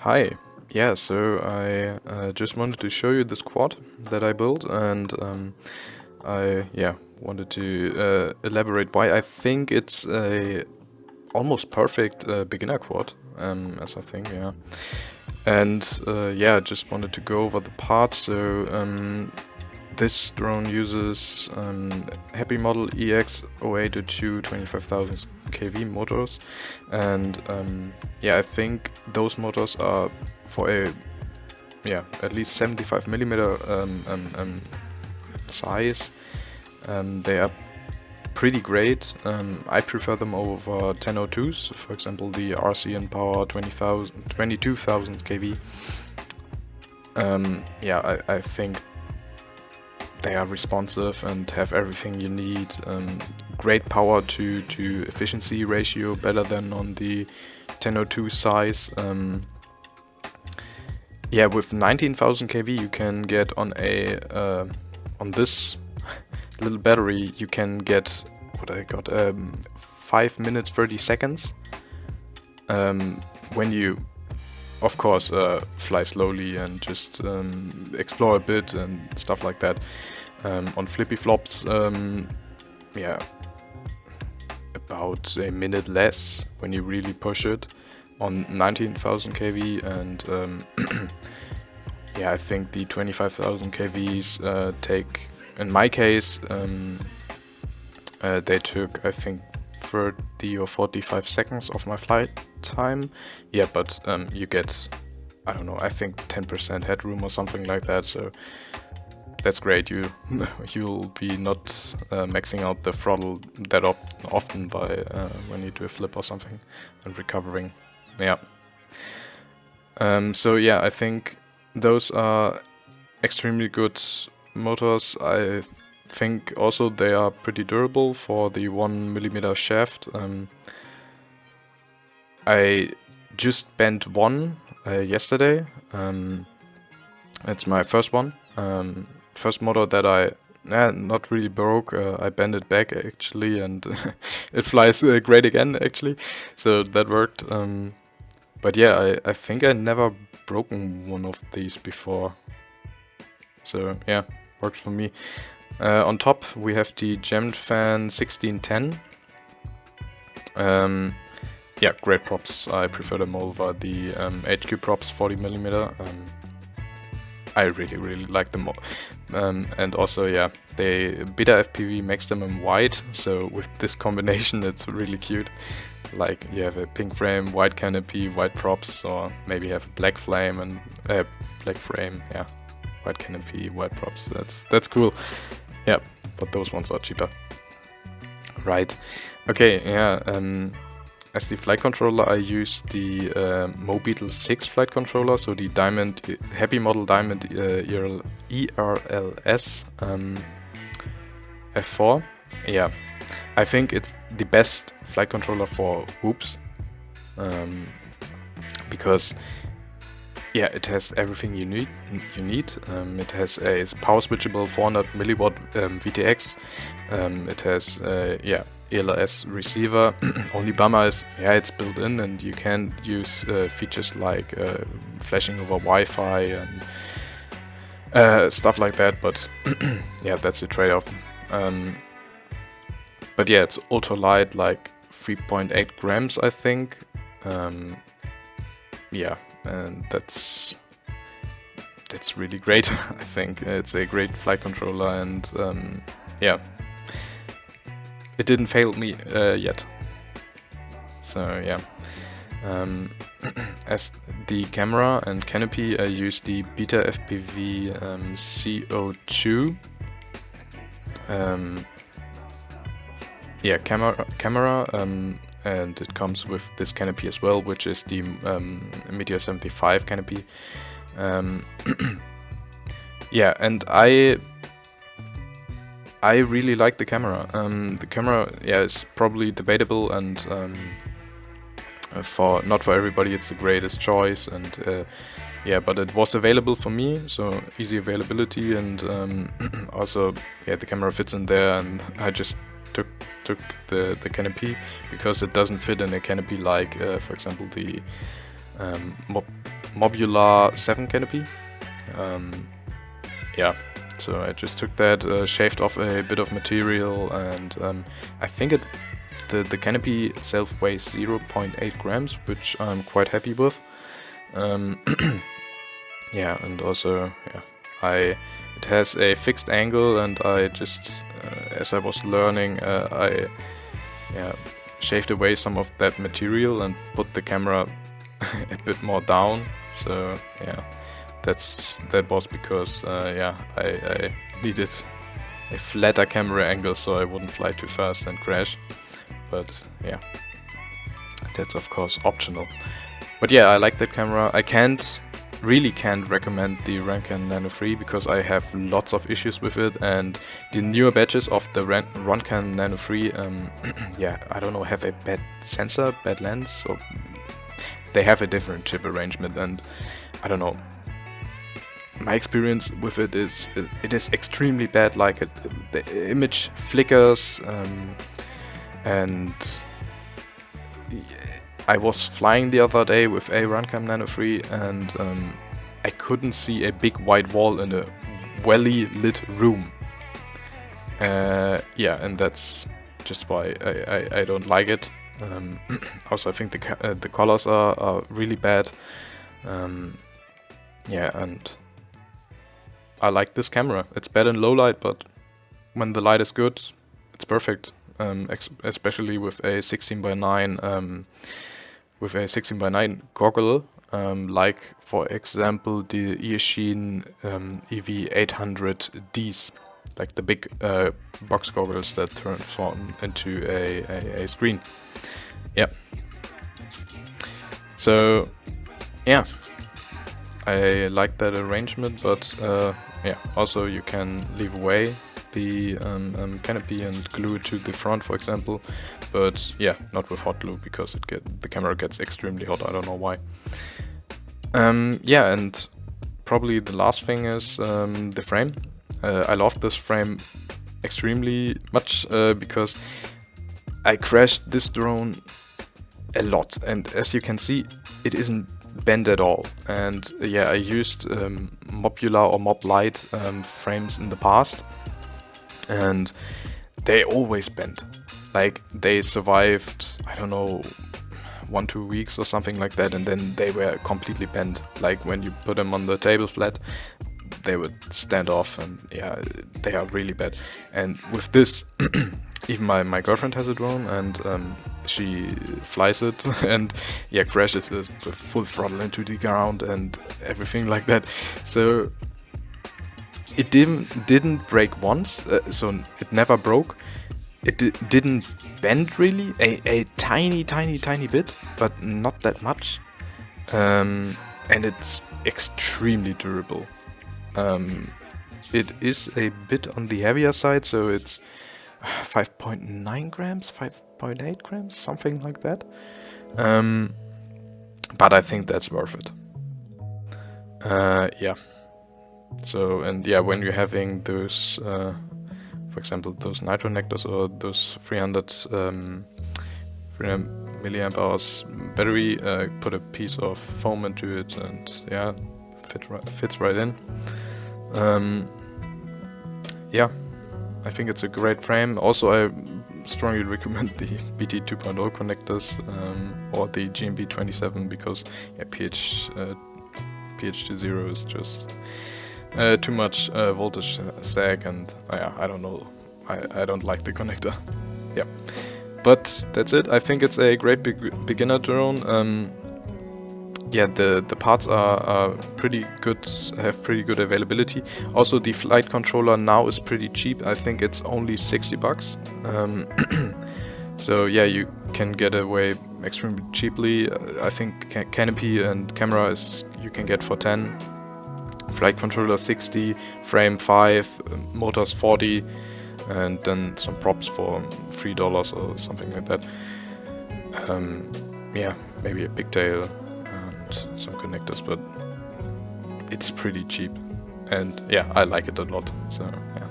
Hi. Yeah, so I just wanted to show you this quad that I built, and I wanted to elaborate why I think it's a almost perfect beginner quad, as I think, yeah. And just wanted to go over the parts. So this drone uses Happy Model EX0802 25,000 kV motors, and I think those motors are for a at least 75 millimeter size. They are pretty great. I prefer them over 1002s, for example the RCN Power 22,000 kV. I think they are responsive and have everything you need. Great power to efficiency ratio, better than on the 1002 size. With 19,000 kV you can get on a on this little battery you can get what I got 5 minutes 30 seconds when you of course fly slowly and just explore a bit and stuff like that. On flippy flops about a minute less when you really push it on 19,000 kV, and I think the 25,000 kVs take, in my case, they took I think 30 or 45 seconds of my flight time. Yeah, but you get, I don't know, I think 10% headroom or something like that, so that's great. You'll be not maxing out the throttle that often by when you do a flip or something and recovering. Yeah. I think those are extremely good motors. I think also they are pretty durable for the 1mm shaft. I just bent one yesterday. It's my first one. First motor that I not really broke. I bent it back actually, and it flies great again actually. So that worked. But yeah, I think I never broken one of these before. So yeah, works for me. On top we have the Gemfan 1610. Great props. I prefer them over the HQ props 40mm. I really like them. And also they beta FPV makes them in white, so with this combination it's really cute. Like you have a pink frame, white canopy, white props, or maybe have a black flame and black frame, white canopy, white props. That's cool. Yeah, but those ones are cheaper. Right. Okay. As the flight controller, I use the Mobeetle 6 flight controller, so the Happy Model Diamond ERLS F4. Yeah, I think it's the best flight controller for whoops, because it has everything you need. It has a power switchable 400 milliwatt VTX. It has ELS receiver. Only bummer is it's built in and you can use features like flashing over Wi-Fi and stuff like that, but that's a trade-off. But it's ultra light, like 3.8 grams I think. And that's really great. I think it's a great flight controller, and it didn't fail me yet. So as the camera and canopy, I use the Beta FPV CO2 camera, and it comes with this canopy as well, which is the Meteor 75 canopy. And I really like the camera. The camera is probably debatable, and not for everybody it's the greatest choice, and but it was available for me, so easy availability, and also the camera fits in there, and I just took the canopy because it doesn't fit in a canopy like for example the Modular 7 canopy. Yeah, so I just took that, shaved off a bit of material, and I think the canopy itself weighs 0.8 grams, which I'm quite happy with. Yeah, and also, yeah, it has a fixed angle, and I just, as I was learning, I shaved away some of that material and put the camera a bit more down. So yeah, that was because yeah, I needed a flatter camera angle so I wouldn't fly too fast and crash. But yeah, that's of course optional. But yeah, I like that camera. I really can't recommend the Roncam Nano 3 because I have lots of issues with it, and the newer batches of the Roncam Nano 3, yeah, I don't know, have a bad sensor, bad lens, or they have a different chip arrangement, and I don't know. My experience with it is extremely bad. Like the image flickers, and I was flying the other day with a Roncam Nano 3, and I couldn't see a big white wall in a welly lit room. Yeah, and that's just why I don't like it. Also, I think the colors are really bad. Yeah, and I like this camera. It's bad in low light, but when the light is good, it's perfect. Especially with a 16:9 with a 16:9 goggle, like for example the Eachine EV800Ds, like the big box goggles that transform into a screen. Yeah. So yeah, I like that arrangement, but yeah, also you can leave away the canopy and glue it to the front, for example, but yeah, not with hot glue because the camera gets extremely hot. I don't know why. Yeah, and probably the last thing is the frame. I love this frame extremely much because I crashed this drone a lot, and as you can see, it isn't bent at all. And yeah, I used Mobular or MobLite frames in the past, and they always bent. Like, they survived, I don't know, 1-2 weeks or something like that, and then they were completely bent. Like, when you put them on the table flat, they would stand off, and yeah, they are really bad. And with this, even my girlfriend has a drone, and she flies it and yeah, crashes it with full throttle into the ground and everything like that. So it didn't break once, so it never broke. It didn't bend really, a tiny bit, but not that much. And it's extremely durable. It is a bit on the heavier side, so it's 5.9 grams, 5.8 grams, something like that. But I think that's worth it. Yeah. So, and yeah, when you're having those, for example, those nitro nectars or those 300 milliamp hours battery, put a piece of foam into it, and yeah, fits right in. Yeah, I think it's a great frame. Also, I strongly recommend the BT 2.0 connectors or the GMB27 because yeah, PH20 is just too much voltage sag, and I don't know, I don't like the connector. Yeah, but that's it. I think it's a great beginner drone. Yeah, the parts are pretty good, have pretty good availability. Also, the flight controller now is pretty cheap. I think it's only $60. So yeah, you can get away extremely cheaply. I think canopy and camera you can get for 10. Flight controller 60, frame 5, motors 40, and then some props for $3 or something like that. Yeah, maybe a pigtail and some connectors, but it's pretty cheap, and yeah, I like it a lot. So yeah.